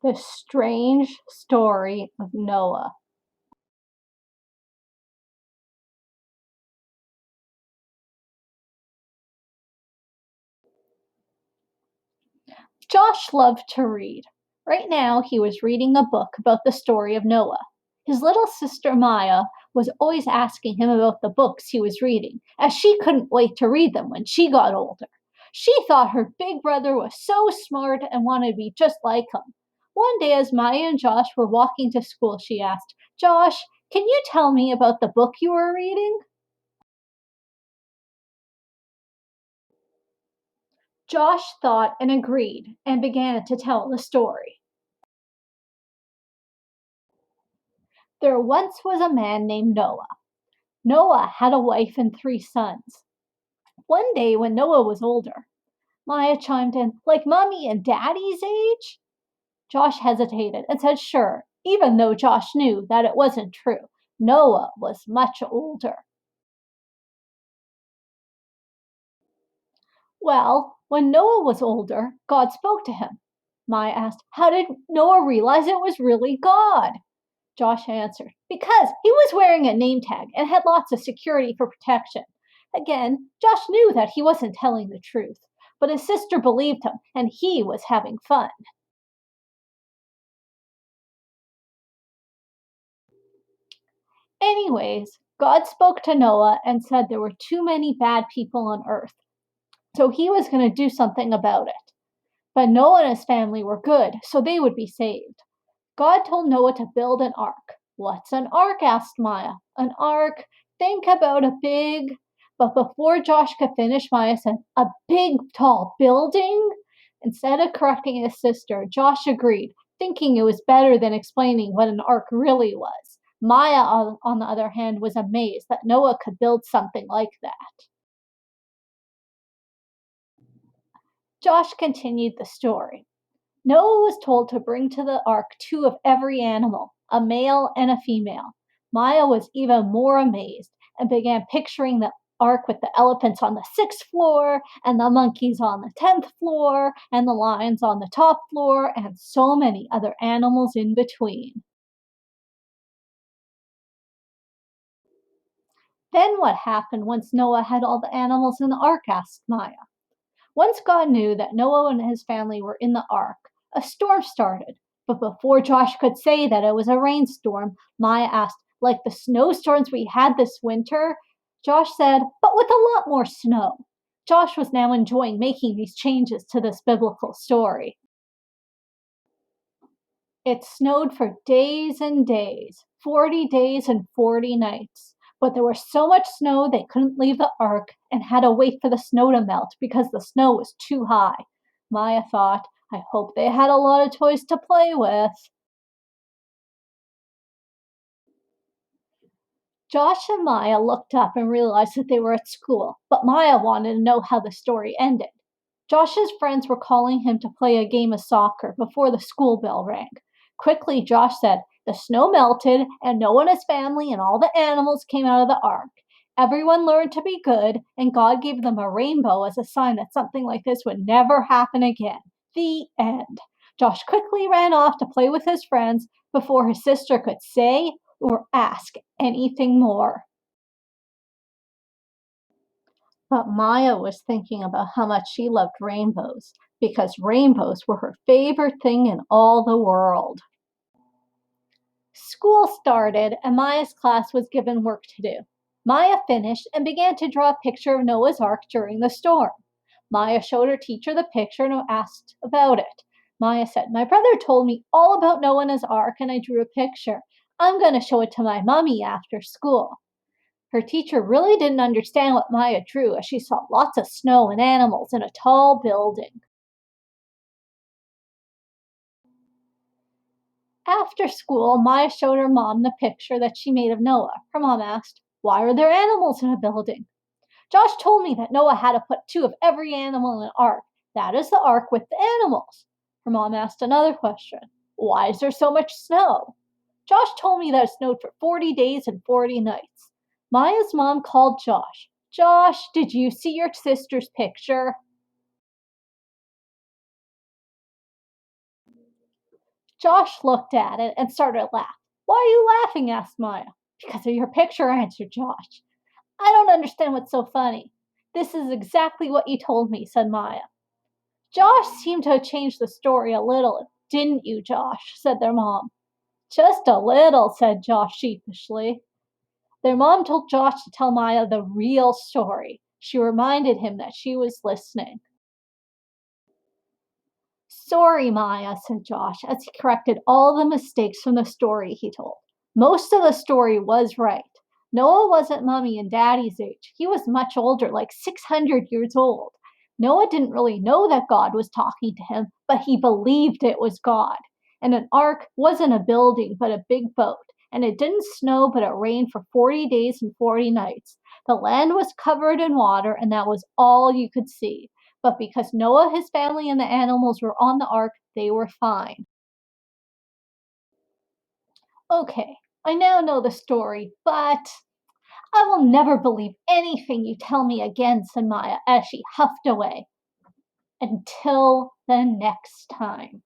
The strange story of Noah. Josh loved to read. Right now, he was reading a book about the story of Noah. His little sister Maya was always asking him about the books he was reading, as she couldn't wait to read them when she got older. She thought her big brother was so smart and wanted to be just like him. One day, as Maya and Josh were walking to school, she asked, Josh, can you tell me about the book you were reading? Josh thought and agreed and began to tell the story. There once was a man named Noah. Noah had a wife and 3 sons. One day, when Noah was older, Maya chimed in, like mommy and daddy's age? Josh hesitated and said, sure, even though Josh knew that it wasn't true. Noah was much older. Well, when Noah was older, God spoke to him. Maya asked, how did Noah realize it was really God? Josh answered, because he was wearing a name tag and had lots of security for protection. Again, Josh knew that he wasn't telling the truth, but his sister believed him and he was having fun. Anyways, God spoke to Noah and said there were too many bad people on earth, so he was going to do something about it. But Noah and his family were good, so they would be saved. God told Noah to build an ark. What's an ark? Asked Maya. An ark? Think about a big. But before Josh could finish, Maya said, a big, tall building? Instead of correcting his sister, Josh agreed, thinking it was better than explaining what an ark really was. Maya, on the other hand, was amazed that Noah could build something like that. Josh continued the story. Noah was told to bring to the ark 2 of every animal, a male and a female. Maya was even more amazed and began picturing the ark with the elephants on the 6th floor, and the monkeys on the 10th floor, and the lions on the top floor, and so many other animals in between. Then what happened once Noah had all the animals in the ark? Asked Maya. Once God knew that Noah and his family were in the ark, a storm started. But before Josh could say that it was a rainstorm, Maya asked, like the snowstorms we had this winter? Josh said, but with a lot more snow. Josh was now enjoying making these changes to this biblical story. It snowed for days and days, 40 days and 40 nights. But there was so much snow they couldn't leave the ark and had to wait for the snow to melt because the snow was too high. Maya thought, I hope they had a lot of toys to play with. Josh and Maya looked up and realized that they were at school, but Maya wanted to know how the story ended. Josh's friends were calling him to play a game of soccer before the school bell rang. Quickly, Josh said, the snow melted, and Noah and his family and all the animals came out of the ark. Everyone learned to be good, and God gave them a rainbow as a sign that something like this would never happen again. The end. Josh quickly ran off to play with his friends before his sister could say or ask anything more. But Maya was thinking about how much she loved rainbows because rainbows were her favorite thing in all the world. School started and Maya's class was given work to do. Maya finished and began to draw a picture of Noah's Ark during the storm. Maya showed her teacher the picture and asked about it. Maya said, my brother told me all about Noah and his ark and I drew a picture. I'm going to show it to my mommy after school. Her teacher really didn't understand what Maya drew as she saw lots of snow and animals in a tall building. After school, Maya showed her mom the picture that she made of Noah. Her mom asked, why are there animals in a building? Josh told me that Noah had to put 2 of every animal in an ark. That is the ark with the animals. Her mom asked another question. Why is there so much snow? Josh told me that it snowed for 40 days and 40 nights. Maya's mom called Josh. Josh, did you see your sister's picture? Josh looked at it and started laughing. "Why are you laughing?" asked Maya. "Because of your picture," answered Josh. "I don't understand what's so funny." "This is exactly what you told me," said Maya. "Josh seemed to have changed the story a little, didn't you, Josh?" said their mom. "Just a little," said Josh sheepishly. Their mom told Josh to tell Maya the real story. She reminded him that she was listening. "Sorry, Maya," said Josh as he corrected all the mistakes from the story he told. Most of the story was right. Noah wasn't Mommy and Daddy's age. He was much older, like 600 years old. Noah didn't really know that God was talking to him, but he believed it was God. And an ark wasn't a building, but a big boat. And it didn't snow, but it rained for 40 days and 40 nights. The land was covered in water, and that was all you could see. But because Noah, his family, and the animals were on the ark, they were fine. "Okay, I now know the story, but I will never believe anything you tell me again," said Maya as she huffed away. "Until the next time."